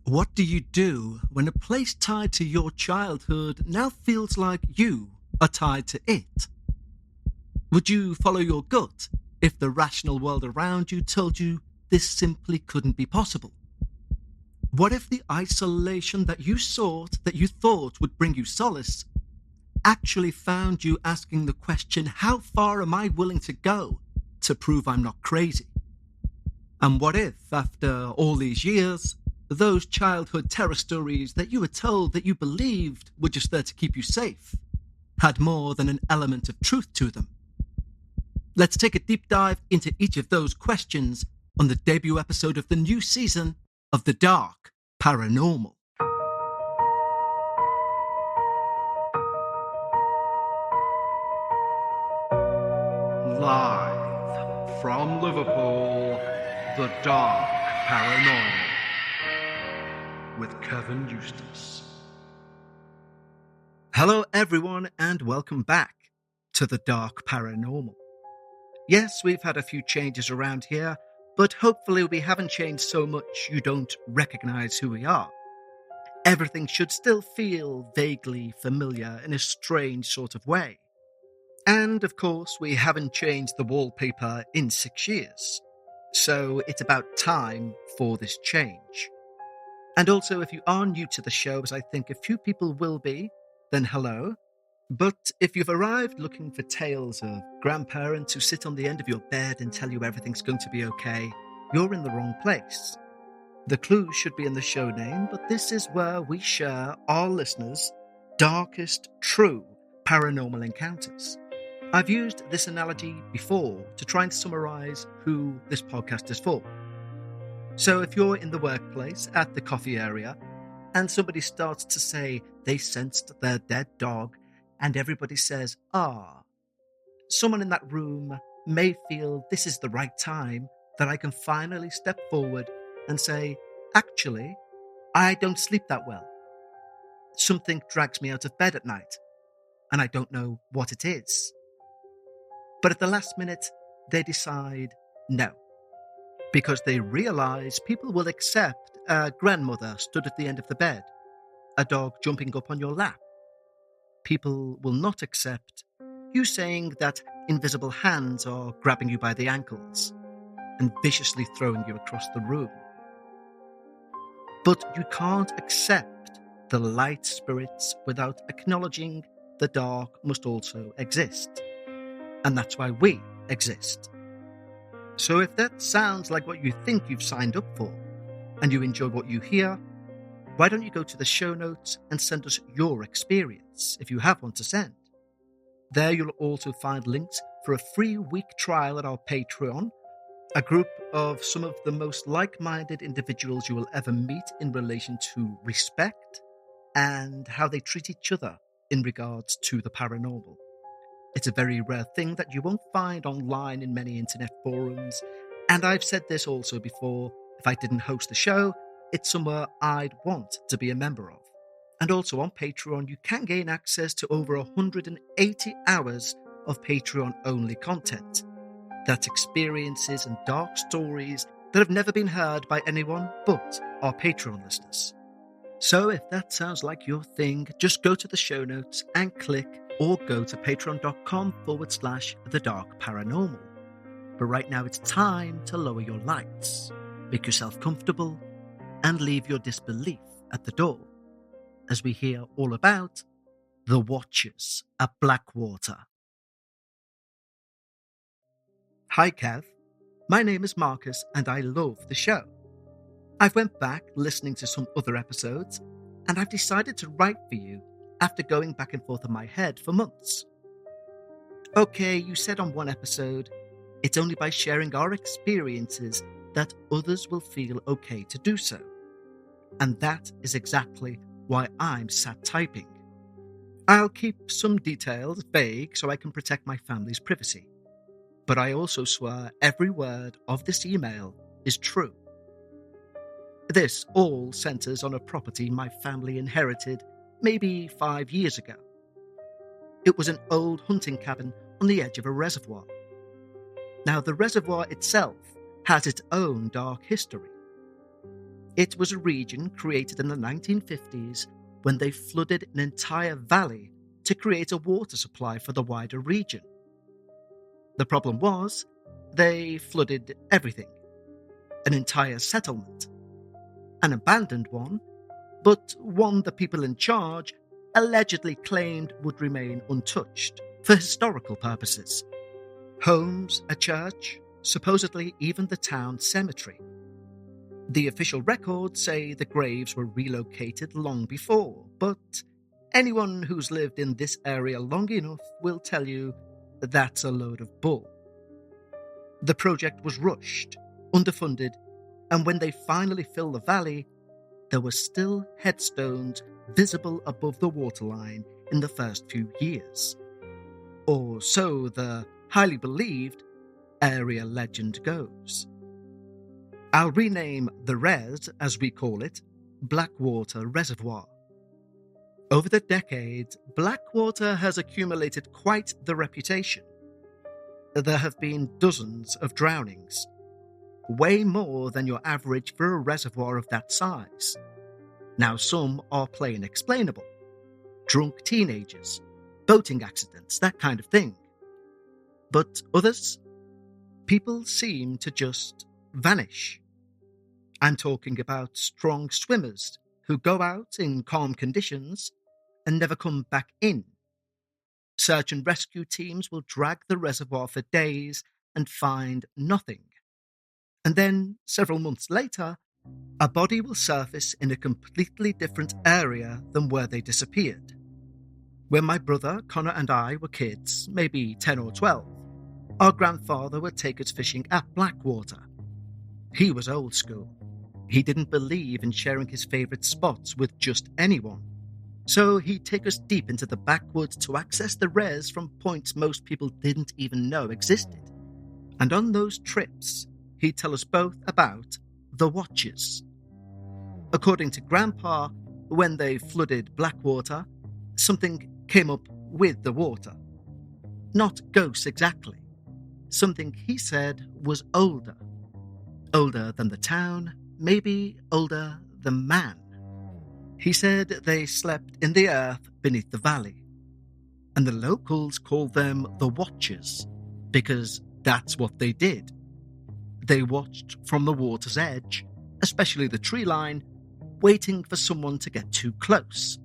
What do you do when a place tied to your childhood now feels like you are tied to it? Would you follow your gut if the rational world around you told you this simply couldn't be possible? What if the isolation that you sought, that you thought would bring you solace, actually found you asking the question, how far am I willing to go to prove I'm not crazy? And what if, after all these years, those childhood terror stories that you were told that you believed were just there to keep you safe had more than an element of truth to them? Let's take a deep dive into each of those questions on the debut episode of the new season of The Dark Paranormal. Live from Liverpool, The Dark Paranormal with Kevin Eustace. Hello everyone and welcome back to The Dark Paranormal. Yes, we've had a few changes around here, but hopefully we haven't changed so much you don't recognise who we are. Everything should still feel vaguely familiar in a strange sort of way. And of course, we haven't changed the wallpaper in 6 years. So it's about time for this change. And also, if you are new to the show, as I think a few people will be, then hello. But if you've arrived looking for tales of grandparents who sit on the end of your bed and tell you everything's going to be okay, you're in the wrong place. The clue should be in the show name, but this is where we share our listeners' darkest, true paranormal encounters. I've used this analogy before to try and summarise who this podcast is for. So if you're in the workplace, at the coffee area, and somebody starts to say they sensed their dead dog, and everybody says, someone in that room may feel this is the right time that I can finally step forward and say, actually, I don't sleep that well. Something drags me out of bed at night, and I don't know what it is. But at the last minute, they decide no, because they realise people will accept a grandmother stood at the end of the bed, a dog jumping up on your lap. People will not accept you saying that invisible hands are grabbing you by the ankles and viciously throwing you across the room. But you can't accept the light spirits without acknowledging the dark must also exist. And that's why we exist. So if that sounds like what you think you've signed up for, and you enjoy what you hear, why don't you go to the show notes and send us your experience, if you have one to send. There you'll also find links for a free week trial at our Patreon, a group of some of the most like-minded individuals you will ever meet in relation to respect and how they treat each other in regards to the paranormal. It's a very rare thing that you won't find online in many internet forums, and I've said this also before, if I didn't host the show, it's somewhere I'd want to be a member of. And also on Patreon, you can gain access to over 180 hours of Patreon-only content. That's experiences and dark stories that have never been heard by anyone but our Patreon listeners. So if that sounds like your thing, just go to the show notes and click or go to patreon.com/The Dark Paranormal. But right now it's time to lower your lights, make yourself comfortable, and leave your disbelief at the door as we hear all about the Watchers at Blackwater. Hi Kev, my name is Marcus and I love the show. I've went back listening to some other episodes and I've decided to write for you after going back and forth in my head for months. Okay, you said on one episode, it's only by sharing our experiences that others will feel okay to do so. And that is exactly why I'm sat typing. I'll keep some details vague so I can protect my family's privacy. But I also swear every word of this email is true. This all centres on a property my family inherited maybe 5 years ago. It was an old hunting cabin on the edge of a reservoir. Now, the reservoir itself has its own dark history. It was a region created in the 1950s when they flooded an entire valley to create a water supply for the wider region. The problem was, they flooded everything. An entire settlement. An abandoned one, but one the people in charge allegedly claimed would remain untouched for historical purposes. Homes, a church, supposedly even the town cemetery. The official records say the graves were relocated long before, but anyone who's lived in this area long enough will tell you that's a load of bull. The project was rushed, underfunded, and when they finally filled the valley, there were still headstones visible above the waterline in the first few years. Or so the highly believed area legend goes. I'll rename the res, as we call it, Blackwater Reservoir. Over the decades, Blackwater has accumulated quite the reputation. There have been dozens of drownings, way more than your average for a reservoir of that size. Now some are plain explainable. Drunk teenagers, boating accidents, that kind of thing. But others? People seem to just vanish. I'm talking about strong swimmers who go out in calm conditions and never come back in. Search and rescue teams will drag the reservoir for days and find nothing. And then, several months later, a body will surface in a completely different area than where they disappeared. When my brother, Connor, and I were kids, maybe 10 or 12, our grandfather would take us fishing at Blackwater. He was old school. He didn't believe in sharing his favourite spots with just anyone. So he'd take us deep into the backwoods to access the res from points most people didn't even know existed. And on those trips, he'd tell us both about the Watchers. According to Grandpa, when they flooded Blackwater, something came up with the water. Not ghosts exactly. Something he said was older. Older than the town, maybe older than man. He said they slept in the earth beneath the valley, and the locals called them the Watchers, because that's what they did. They watched from the water's edge, especially the tree line, waiting for someone to get too close.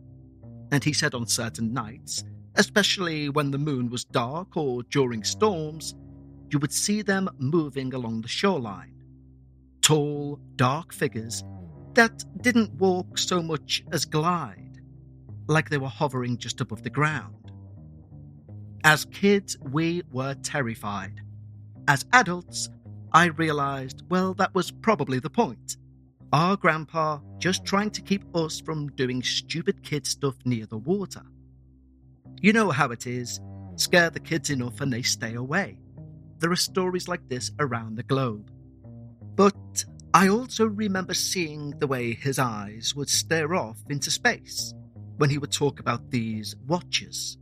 And he said on certain nights, especially when the moon was dark or during storms, you would see them moving along the shoreline. Tall, dark figures that didn't walk so much as glide, like they were hovering just above the ground. As kids, we were terrified. As adults, I realised, well, that was probably the point. Our grandpa just trying to keep us from doing stupid kid stuff near the water. You know how it is. Scare the kids enough and they stay away. There are stories like this around the globe. But I also remember seeing the way his eyes would stare off into space when he would talk about these watchers.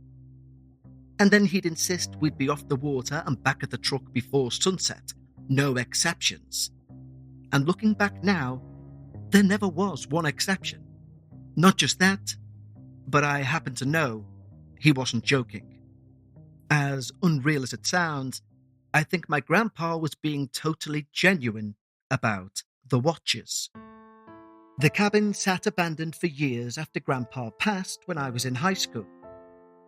And then he'd insist we'd be off the water and back at the truck before sunset. No exceptions. And looking back now, there never was one exception. Not just that, but I happen to know he wasn't joking. As unreal as it sounds, I think my grandpa was being totally genuine about the Watchers. The cabin sat abandoned for years after Grandpa passed when I was in high school.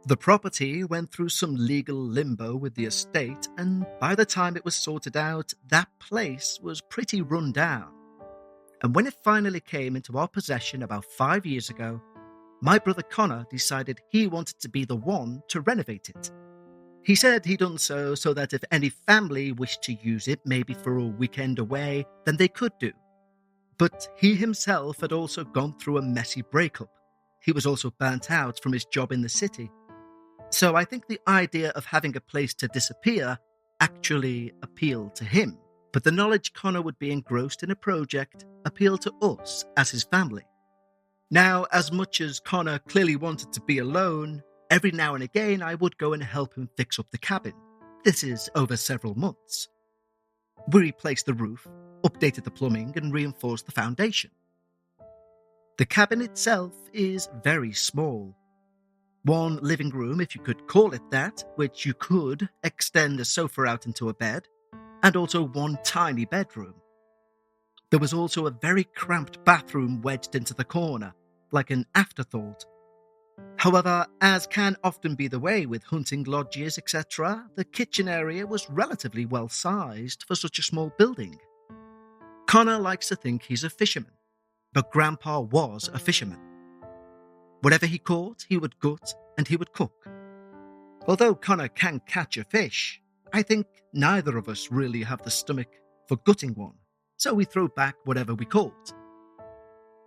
The property went through some legal limbo with the estate, and by the time it was sorted out, that place was pretty run down. And when it finally came into our possession about 5 years ago, my brother Connor decided he wanted to be the one to renovate it. He said he'd done so that if any family wished to use it, maybe for a weekend away, then they could do. But he himself had also gone through a messy breakup. He was also burnt out from his job in the city. So I think the idea of having a place to disappear actually appealed to him. But the knowledge Connor would be engrossed in a project appealed to us as his family. Now, as much as Connor clearly wanted to be alone, every now and again I would go and help him fix up the cabin. This is over several months. We replaced the roof, updated the plumbing and reinforced the foundation. The cabin itself is very small. One living room, if you could call it that, which you could extend a sofa out into a bed, and also one tiny bedroom. There was also a very cramped bathroom wedged into the corner, like an afterthought. However, as can often be the way with hunting lodges, etc., the kitchen area was relatively well sized for such a small building. Connor likes to think he's a fisherman, but Grandpa was a fisherman. Whatever he caught, he would gut and he would cook. Although Connor can catch a fish, I think neither of us really have the stomach for gutting one, so we throw back whatever we caught.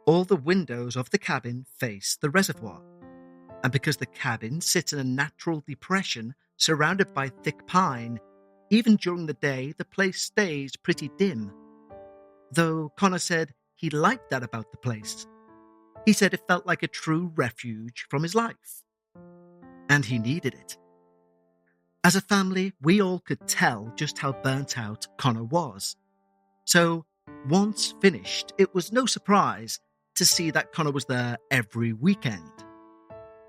All the windows of the cabin face the reservoir, and because the cabin sits in a natural depression surrounded by thick pine, even during the day the place stays pretty dim. Though Connor said he liked that about the place. He said it felt like a true refuge from his life. And he needed it. As a family, we all could tell just how burnt out Connor was. So, once finished, it was no surprise to see that Connor was there every weekend.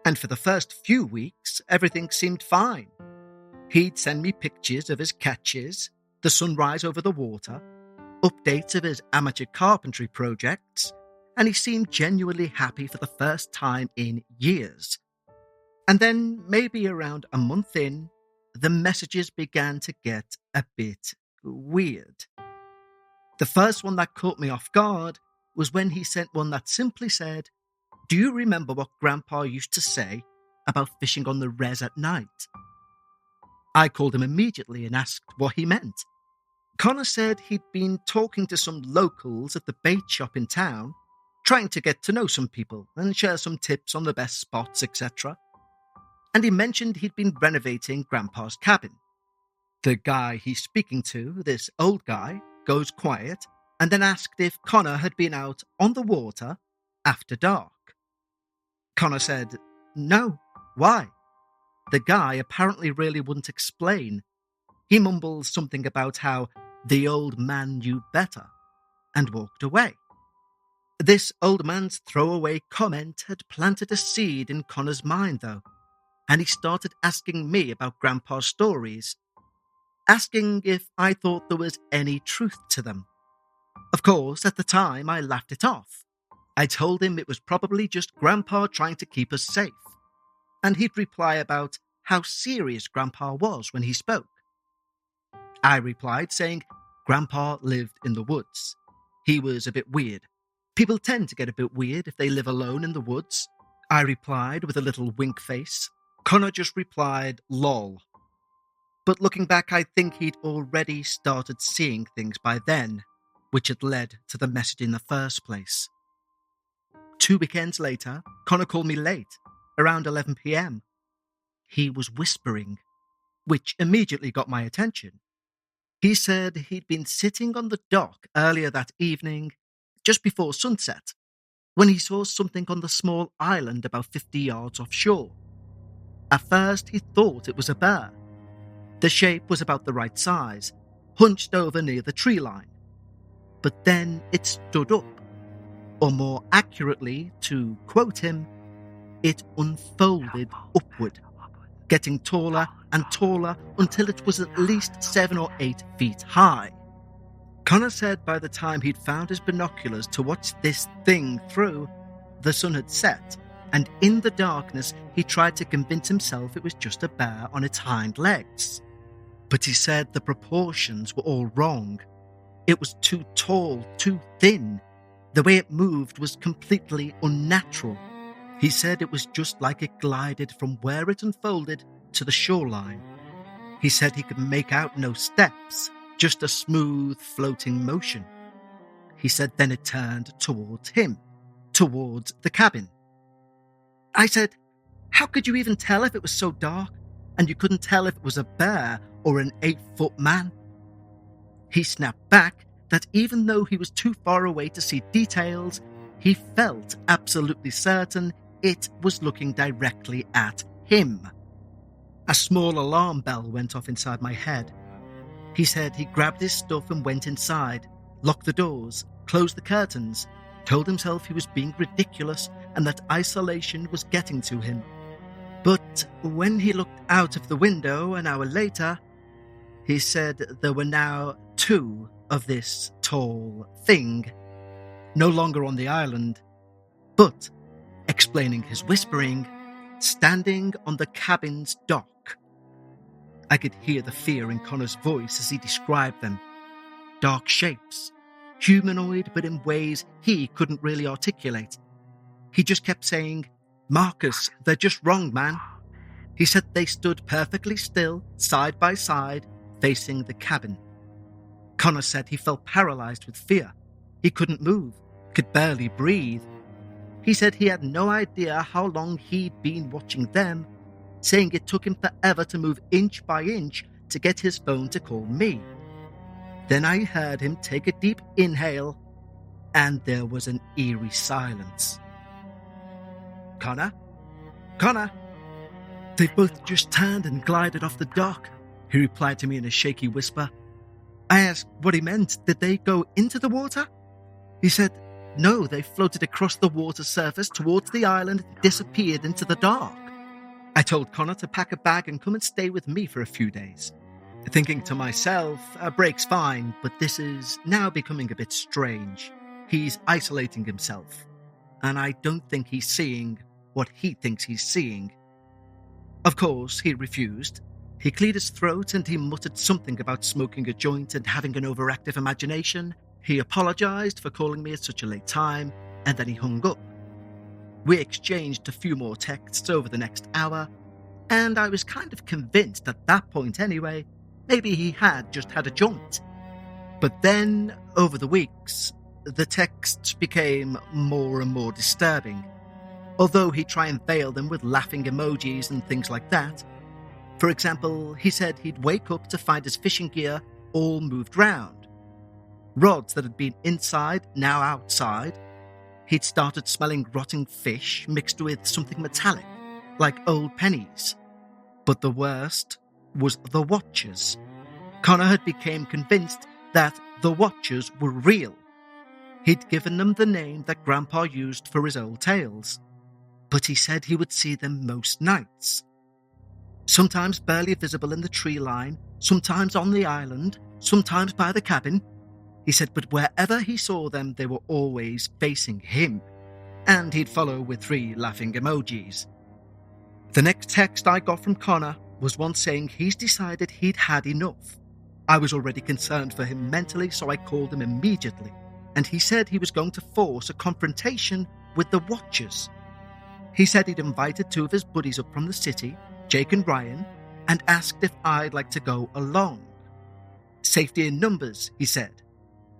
And for the first few weeks, everything seemed fine. He'd send me pictures of his catches, the sunrise over the water, updates of his amateur carpentry projects, and he seemed genuinely happy for the first time in years. And then, maybe around a month in, the messages began to get a bit weird. The first one that caught me off guard was when he sent one that simply said, "Do you remember what Grandpa used to say about fishing on the res at night?" I called him immediately and asked what he meant. Connor said he'd been talking to some locals at the bait shop in town, trying to get to know some people and share some tips on the best spots, etc. And he mentioned he'd been renovating Grandpa's cabin. The guy he's speaking to, this old guy, goes quiet and then asked if Connor had been out on the water after dark. Connor said, "No, why?" The guy apparently really wouldn't explain. He mumbles something about how the old man knew better and walked away. This old man's throwaway comment had planted a seed in Connor's mind, though, and he started asking me about Grandpa's stories, asking if I thought there was any truth to them. Of course, at the time, I laughed it off. I told him it was probably just Grandpa trying to keep us safe, and he'd reply about how serious Grandpa was when he spoke. I replied saying Grandpa lived in the woods. He was a bit weird. People tend to get a bit weird if they live alone in the woods. I replied with a little wink face. Connor just replied, "Lol." But looking back, I think he'd already started seeing things by then, which had led to the message in the first place. 2 weekends later, Connor called me late, around 11 p.m. He was whispering, which immediately got my attention. He said he'd been sitting on the dock earlier that evening, just before sunset, when he saw something on the small island about 50 yards offshore. At first, he thought it was a bear. The shape was about the right size, hunched over near the tree line. But then it stood up, or more accurately, to quote him, it unfolded upward, getting taller and taller until it was at least 7 or 8 feet high. Connor said by the time he'd found his binoculars to watch this thing through, the sun had set, and in the darkness he tried to convince himself it was just a bear on its hind legs. But he said the proportions were all wrong. It was too tall, too thin. The way it moved was completely unnatural. He said it was just like it glided from where it unfolded to the shoreline. He said he could make out no steps, just a smooth floating motion. He said then it turned towards him, towards the cabin. I said, "How could you even tell if it was so dark, and you couldn't tell if it was a bear or an 8-foot man?" He snapped back that even though he was too far away to see details, he felt absolutely certain it was looking directly at him. A small alarm bell went off inside my head. He said he grabbed his stuff and went inside, locked the doors, closed the curtains, told himself he was being ridiculous and that isolation was getting to him. But when he looked out of the window an hour later, he said there were now 2 of this tall thing, no longer on the island, but, explaining his whispering, standing on the cabin's dock. I could hear the fear in Connor's voice as he described them. Dark shapes, humanoid but in ways he couldn't really articulate. He just kept saying, "Marcus, they're just wrong, man." He said they stood perfectly still, side by side, facing the cabin. Connor said he felt paralyzed with fear. He couldn't move, could barely breathe. He said he had no idea how long he'd been watching them, saying it took him forever to move inch by inch to get his phone to call me. Then I heard him take a deep inhale, and there was an eerie silence. "Connor? Connor?" "They've both just turned and glided off the dock," he replied to me in a shaky whisper. I asked what he meant. Did they go into the water? He said, "No, they floated across the water surface towards the island and disappeared into the dark." I told Connor to pack a bag and come and stay with me for a few days. Thinking to myself, a break's fine, but this is now becoming a bit strange. He's isolating himself, and I don't think he's seeing what he thinks he's seeing. Of course, he refused. He cleared his throat and he muttered something about smoking a joint and having an overactive imagination. He apologized for calling me at such a late time, and then he hung up. We exchanged a few more texts over the next hour, and I was kind of convinced at that point anyway, maybe he had just had a joint. But then, over the weeks, the texts became more and more disturbing, although he'd try and veil them with laughing emojis and things like that. For example, he said he'd wake up to find his fishing gear all moved round. Rods that had been inside, now outside. He'd started smelling rotting fish mixed with something metallic, like old pennies. But the worst was the Watchers. Connor had become convinced that the Watchers were real. He'd given them the name that Grandpa used for his old tales, but he said he would see them most nights. Sometimes barely visible in the tree line, sometimes on the island, sometimes by the cabin. He said, but wherever he saw them, they were always facing him, and he'd follow with 3 laughing emojis. The next text I got from Connor was one saying he's decided he'd had enough. I was already concerned for him mentally, so I called him immediately, and he said he was going to force a confrontation with the Watchers. He said he'd invited 2 of his buddies up from the city, Jake and Ryan, and asked if I'd like to go along. Safety in numbers, he said,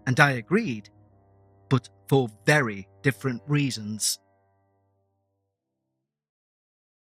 and I agreed, but for very different reasons.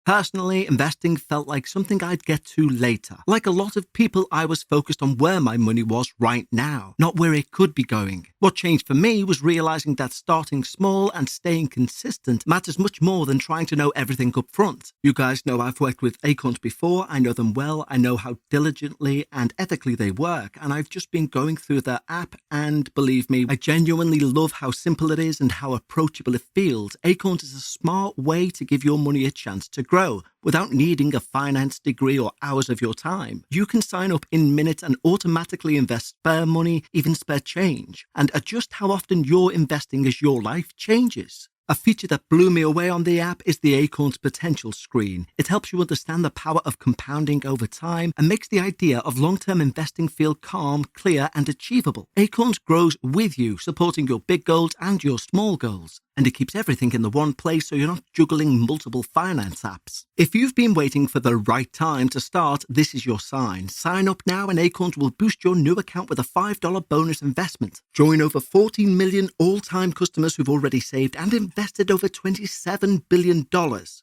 Personally, investing felt like something I'd get to later. Like a lot of people, I was focused on where my money was right now, not where it could be going. What changed for me was realizing that starting small and staying consistent matters much more than trying to know everything up front. You guys know I've worked with acorns before. I know them well. I know how diligently and ethically they work, and I've just been going through their app, and believe me, I genuinely love how simple it is and how approachable it feels. Acorns is a smart way to give your money a chance to grow without needing a finance degree or hours of your time. You can sign up in minutes and automatically invest spare money, even spare change, and adjust how often you're investing as your life changes. A feature that blew me away on the app is the Acorns Potential screen. It helps you understand the power of compounding over time and makes the idea of long-term investing feel calm, clear, and achievable. Acorns grows with you, supporting your big goals and your small goals. And it keeps everything in the one place so you're not juggling multiple finance apps. If you've been waiting for the right time to start, this is your sign. Sign up now and Acorns will boost your new account with a $5 bonus investment. Join over 14 million all-time customers who've already saved and invested over $27 billion.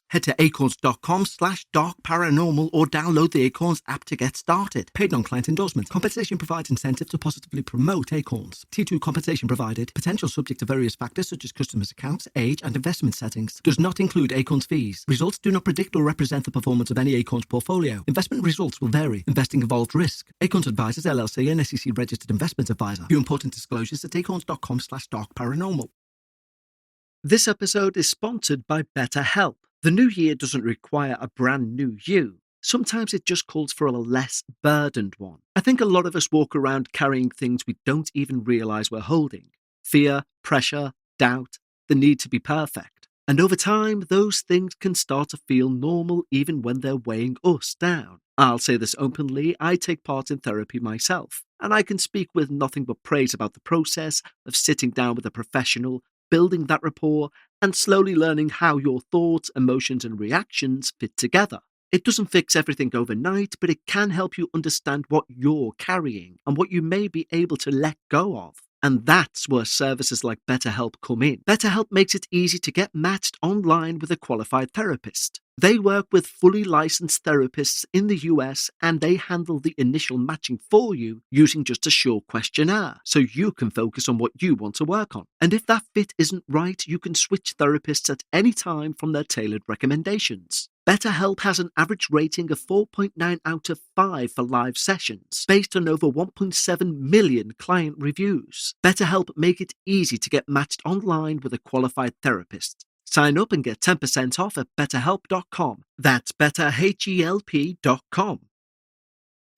Head to acorns.com/darkparanormal or download the Acorns app to get started. Paid non-client endorsement. Compensation provides incentive to positively promote Acorns. T2 compensation provided. Potential subject to various factors such as customers' accounts, age, and investment settings. Does not include Acorns fees. Results do not predict or represent the performance of any Acorns portfolio. Investment results will vary. Investing involves risk. Acorns Advisors LLC, an SEC registered investment advisor. View important disclosures at acorns.com/darkparanormal. This episode is sponsored by BetterHelp. The new year doesn't require a brand new you. Sometimes it just calls for a less burdened one. I think a lot of us walk around carrying things we don't even realize we're holding. Fear, pressure, doubt, the need to be perfect. And over time, those things can start to feel normal even when they're weighing us down. I'll say this openly, I take part in therapy myself, and I can speak with nothing but praise about the process of sitting down with a professional, building that rapport, and slowly learning how your thoughts, emotions, and reactions fit together. It doesn't fix everything overnight, but it can help you understand what you're carrying and what you may be able to let go of. And that's where services like BetterHelp come in. BetterHelp makes it easy to get matched online with a qualified therapist. They work with fully licensed therapists in the US, and they handle the initial matching for you using just a short questionnaire, so you can focus on what you want to work on. And if that fit isn't right, you can switch therapists at any time from their tailored recommendations. BetterHelp has an average rating of 4.9 out of 5 for live sessions, based on over 1.7 million client reviews. BetterHelp make it easy to get matched online with a qualified therapist. Sign up and get 10% off at betterhelp.com. That's betterhelp.com.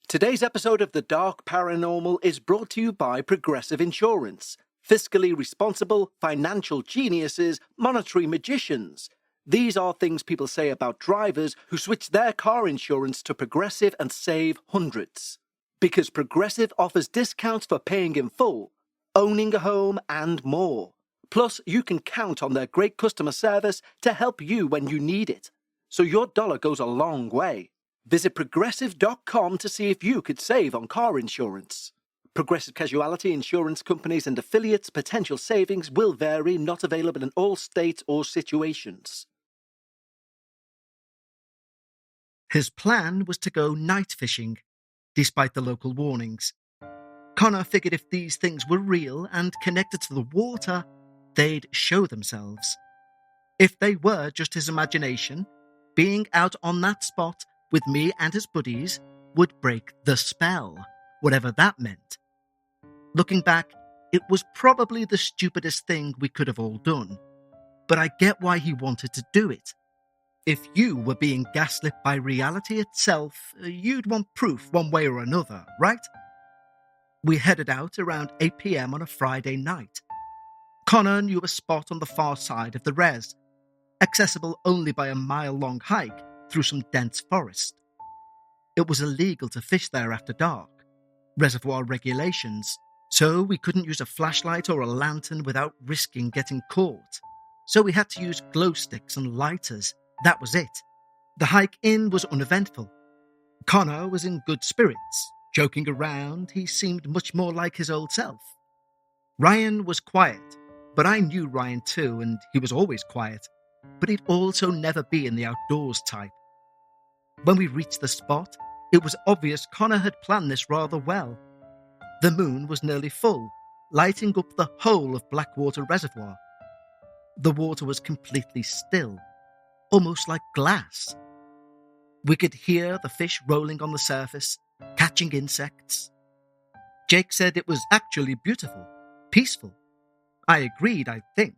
Today's episode of The Dark Paranormal is brought to you by Progressive Insurance. Fiscally responsible, financial geniuses, monetary magicians. These are things people say about drivers who switch their car insurance to Progressive and save hundreds. Because Progressive offers discounts for paying in full, owning a home, and more. Plus, you can count on their great customer service to help you when you need it. So your dollar goes a long way. Visit Progressive.com to see if you could save on car insurance. Progressive Casualty Insurance Companies and affiliates' potential savings will vary, not available in all states or situations. His plan was to go night fishing, despite the local warnings. Connor figured if these things were real and connected to the water, they'd show themselves. If they were just his imagination, being out on that spot with me and his buddies would break the spell, whatever that meant. Looking back, it was probably the stupidest thing we could have all done, but I get why he wanted to do it. If you were being gaslit by reality itself, you'd want proof one way or another, right? We headed out around 8 p.m. on a Friday night. Connor knew a spot on the far side of the res, accessible only by a mile-long hike through some dense forest. It was illegal to fish there after dark, reservoir regulations, so we couldn't use a flashlight or a lantern without risking getting caught. So we had to use glow sticks and lighters. That was it. The hike in was uneventful. Connor was in good spirits. Joking around, he seemed much more like his old self. Ryan was quiet, but I knew Ryan too, and he was always quiet. But he'd also never be in the outdoors type. When we reached the spot, it was obvious Connor had planned this rather well. The moon was nearly full, lighting up the whole of Blackwater Reservoir. The water was completely still, almost like glass. We could hear the fish rolling on the surface, catching insects. Jake said it was actually beautiful, peaceful. I agreed, I think.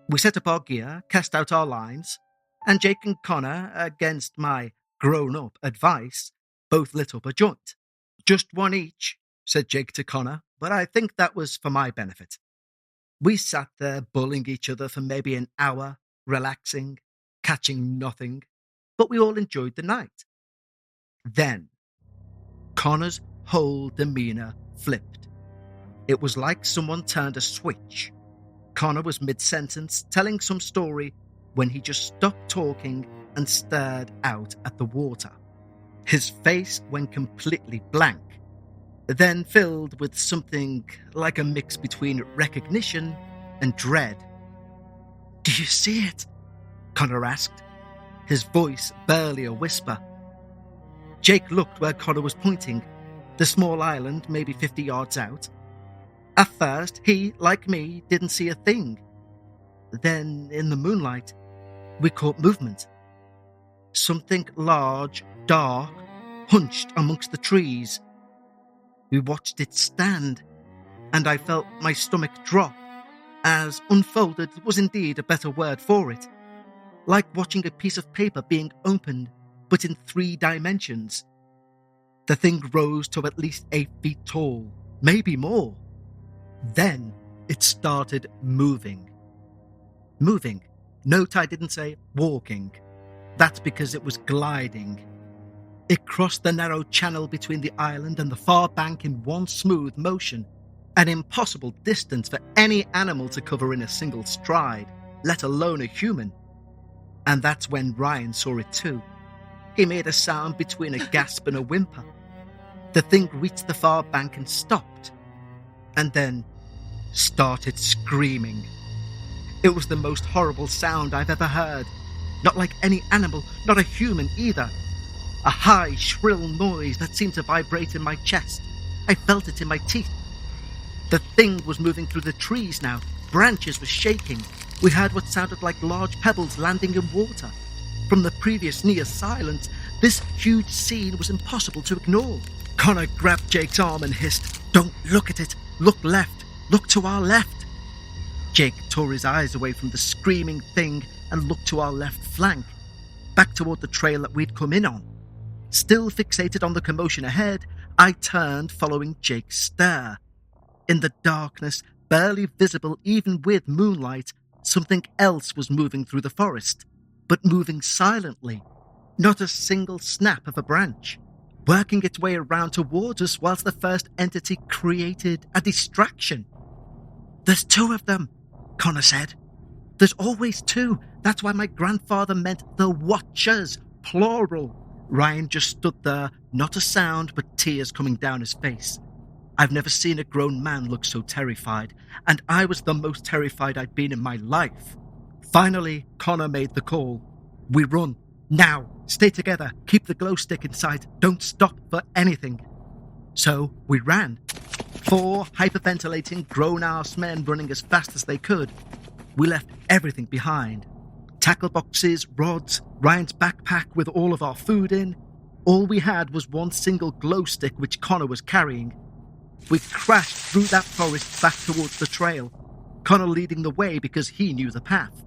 We set up our gear, cast out our lines, and Jake and Connor, against my grown-up advice, both lit up a joint. Just one each, said Jake to Connor, but I think that was for my benefit. We sat there bullying each other for maybe an hour, relaxing, catching nothing, but we all enjoyed the night. Then, Connor's whole demeanour flipped. It was like someone turned a switch. Connor was mid-sentence, telling some story, when he just stopped talking and stared out at the water. His face went completely blank, then filled with something like a mix between recognition and dread. "Do you see it?" Connor asked, his voice barely a whisper. Jake looked where Connor was pointing, the small island maybe 50 yards out. At first, he, like me, didn't see a thing. Then, in the moonlight, we caught movement. Something large, dark, hunched amongst the trees. We watched it stand, and I felt my stomach drop. as unfolded was indeed a better word for it. Like watching a piece of paper being opened, but in 3 dimensions. The thing rose to at least 8 feet tall, maybe more. Then it started moving. Moving. Note I didn't say walking. That's because it was gliding. It crossed the narrow channel between the island and the far bank in one smooth motion, an impossible distance for any animal to cover in a single stride, let alone a human. And that's when Ryan saw it too. He made a sound between a gasp and a whimper. The thing reached the far bank and stopped, and then started screaming. It was the most horrible sound I've ever heard. Not like any animal, not a human either. A high, shrill noise that seemed to vibrate in my chest. I felt it in my teeth. The thing was moving through the trees now. Branches were shaking. We heard what sounded like large pebbles landing in water. From the previous near silence, this huge scene was impossible to ignore. Connor grabbed Jake's arm and hissed, "Don't look at it! Look left! Look to our left!" Jake tore his eyes away from the screaming thing and looked to our left flank, back toward the trail that we'd come in on. Still fixated on the commotion ahead, I turned, following Jake's stare. In the darkness, barely visible even with moonlight, something else was moving through the forest, but moving silently. Not a single snap of a branch, working its way around towards us whilst the first entity created a distraction. "There's 2 of them," Connor said. "There's always 2. That's why my grandfather meant the Watchers, plural." Ryan just stood there, not a sound but tears coming down his face. I've never seen a grown man look so terrified, and I was the most terrified I'd been in my life. Finally, Connor made the call. "We run. Now. Stay together. Keep the glow stick in sight. Don't stop for anything." So we ran. 4 hyperventilating, grown-ass men running as fast as they could. We left everything behind. Tackle boxes, rods, Ryan's backpack with all of our food in. All we had was one single glow stick which Connor was carrying. We crashed through that forest back towards the trail, Connor leading the way because he knew the path.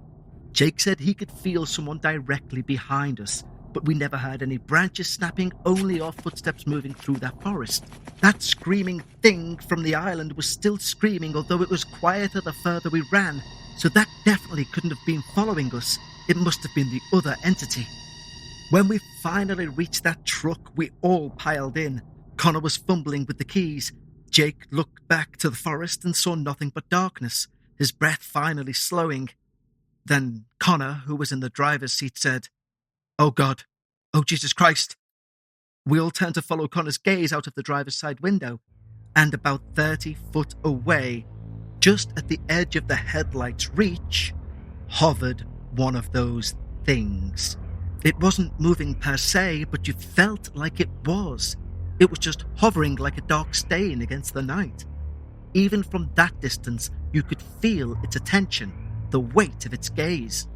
Jake said he could feel someone directly behind us, but we never heard any branches snapping, only our footsteps moving through that forest. That screaming thing from the island was still screaming, although it was quieter the further we ran, so that definitely couldn't have been following us. It must have been the other entity. When we finally reached that truck, we all piled in. Connor was fumbling with the keys. Jake looked back to the forest and saw nothing but darkness, his breath finally slowing. Then Connor, who was in the driver's seat, said, "Oh God, oh Jesus Christ." We all turned to follow Connor's gaze out of the driver's side window, and about 30 foot away, just at the edge of the headlight's reach, hovered one of those things. It wasn't moving per se, but you felt like it was. It was just hovering like a dark stain against the night. Even from that distance, you could feel its attention, the weight of its gaze.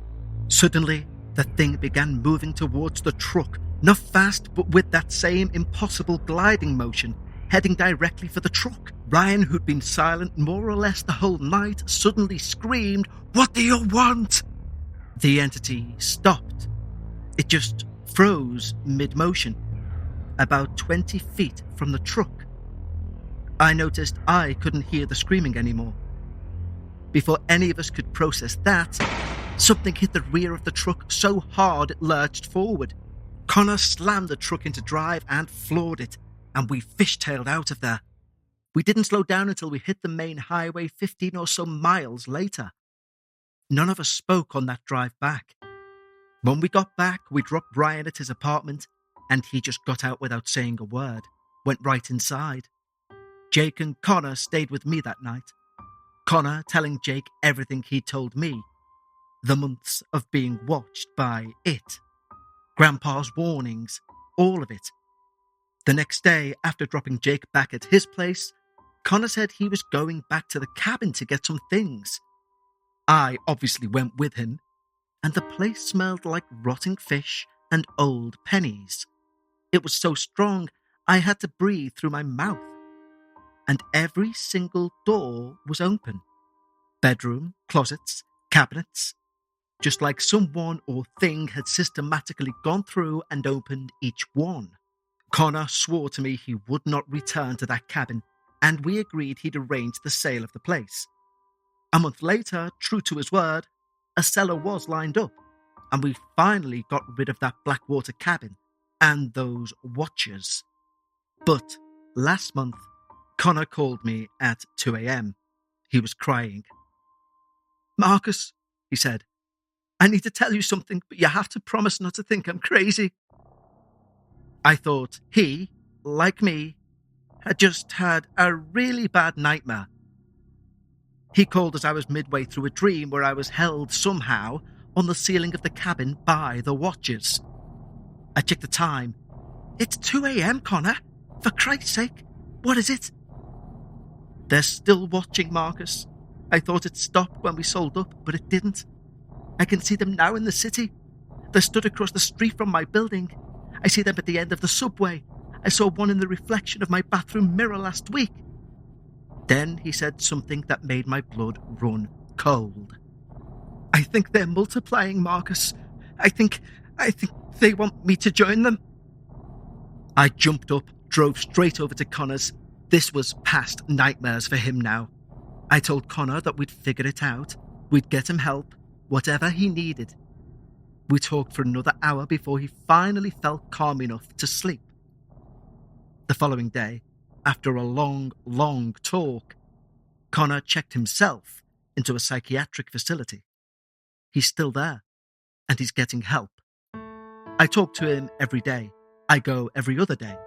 Suddenly, the thing began moving towards the truck, not fast, but with that same impossible gliding motion, heading directly for the truck. Ryan, who'd been silent more or less the whole night, suddenly screamed, "What do you want?" The entity stopped. It just froze mid-motion, about 20 feet from the truck. I noticed I couldn't hear the screaming anymore. Before any of us could process that, something hit the rear of the truck so hard it lurched forward. Connor slammed the truck into drive and floored it, and we fishtailed out of there. We didn't slow down until we hit the main highway 15 or so miles later. None of us spoke on that drive back. When we got back, we dropped Brian at his apartment, and he just got out without saying a word, went right inside. Jake and Connor stayed with me that night. Connor telling Jake everything he told me. The months of being watched by it. Grandpa's warnings, all of it. The next day, after dropping Jake back at his place, Connor said he was going back to the cabin to get some things. I obviously went with him, and the place smelled like rotting fish and old pennies. It was so strong, I had to breathe through my mouth. And every single door was open. bedroom, closets, cabinets, just like someone or thing had systematically gone through and opened each one. Connor swore to me he would not return to that cabin, and we agreed he'd arrange the sale of the place. A month later, true to his word, a seller was lined up, and we finally got rid of that Blackwater cabin and those watchers. But last month, Connor called me at 2 a.m. He was crying. "Marcus," he said, "I need to tell you something, but you have to promise not to think I'm crazy." I thought he, like me, had just had a really bad nightmare. He called as I was midway through a dream where I was held somehow on the ceiling of the cabin by the watchers. I checked the time. "It's 2 a.m, Connor. For Christ's sake, what is it?" "They're still watching, Marcus. I thought it stopped when we sold up, but it didn't. I can see them now in the city. They stood across the street from my building. I see them at the end of the subway. I saw one in the reflection of my bathroom mirror last week." Then he said something that made my blood run cold. "I think they're multiplying, Marcus. I think they want me to join them." I jumped up, drove straight over to Connor's. This was past nightmares for him now. I told Connor that we'd figure it out. We'd get him help, whatever he needed. We talked for another hour before he finally felt calm enough to sleep. The following day, after a long, long talk, Connor checked himself into a psychiatric facility. He's still there, and he's getting help. I talk to him every day. I go every other day.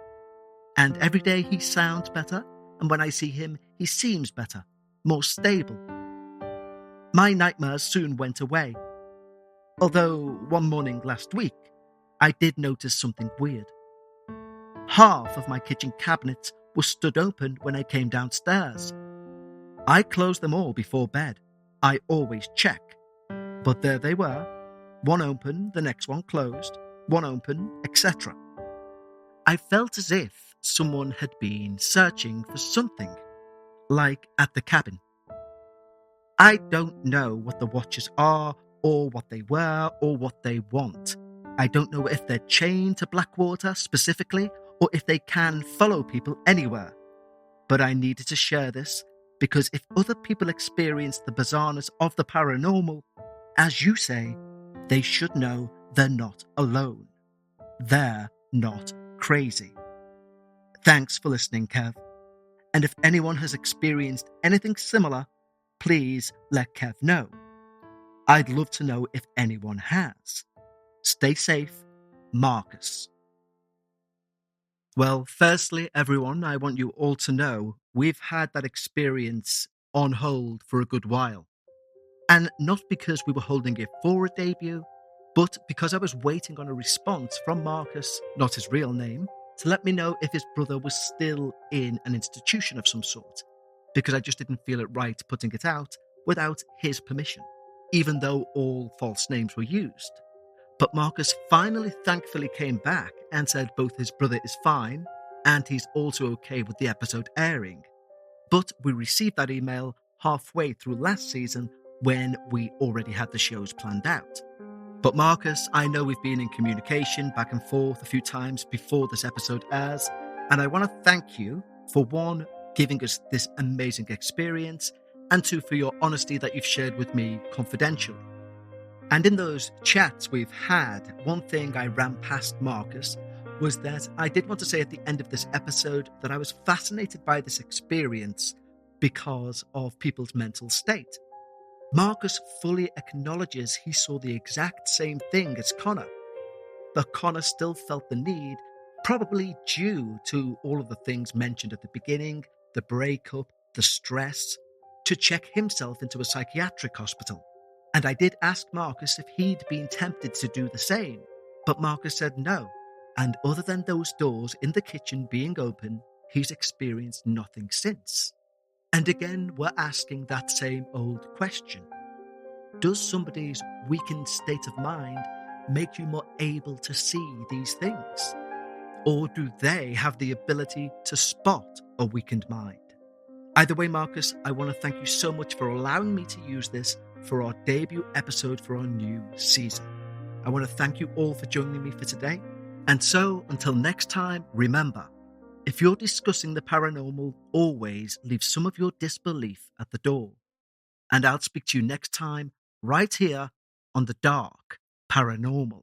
And every day he sounds better, and when I see him, he seems better, more stable. My nightmares soon went away. Although one morning last week, I did notice something weird. Half of my kitchen cabinets were stood open when I came downstairs. I closed them all before bed. I always check. But there they were. One open, the next one closed, one open, etc. I felt as if someone had been searching for something, like at the cabin. I don't know what the watchers are, or what they were, or what they want. I don't know if they're chained to Blackwater specifically, or if they can follow people anywhere. But I needed to share this, because if other people experience the bizarreness of the paranormal, as you say, they should know they're not alone. They're not crazy. Thanks for listening, Kev. And if anyone has experienced anything similar, please let Kev know. I'd love to know if anyone has. Stay safe, Marcus. Well, firstly, everyone, I want you all to know we've had that experience on hold for a good while. And not because we were holding it for a debut, but because I was waiting on a response from Marcus, not his real name, to let me know if his brother was still in an institution of some sort, because I just didn't feel it right putting it out without his permission, even though all false names were used. But Marcus finally thankfully came back and said both his brother is fine and he's also okay with the episode airing. But we received that email halfway through last season when we already had the shows planned out. But Marcus, I know we've been in communication back and forth a few times before this episode airs, and I want to thank you for one, giving us this amazing experience, and two, for your honesty that you've shared with me confidentially. And in those chats we've had, one thing I ran past Marcus was that I did want to say at the end of this episode that I was fascinated by this experience because of people's mental state. Marcus fully acknowledges he saw the exact same thing as Connor, but Connor still felt the need, probably due to all of the things mentioned at the beginning, the breakup, the stress, to check himself into a psychiatric hospital. And I did ask Marcus if he'd been tempted to do the same, but Marcus said no, and other than those doors in the kitchen being open, he's experienced nothing since. And again, we're asking that same old question. Does somebody's weakened state of mind make you more able to see these things? Or do they have the ability to spot a weakened mind? Either way, Marcus, I want to thank you so much for allowing me to use this for our debut episode for our new season. I want to thank you all for joining me for today. And so, until next time, remember, if you're discussing the paranormal, always leave some of your disbelief at the door. And I'll speak to you next time, right here on the Dark Paranormal.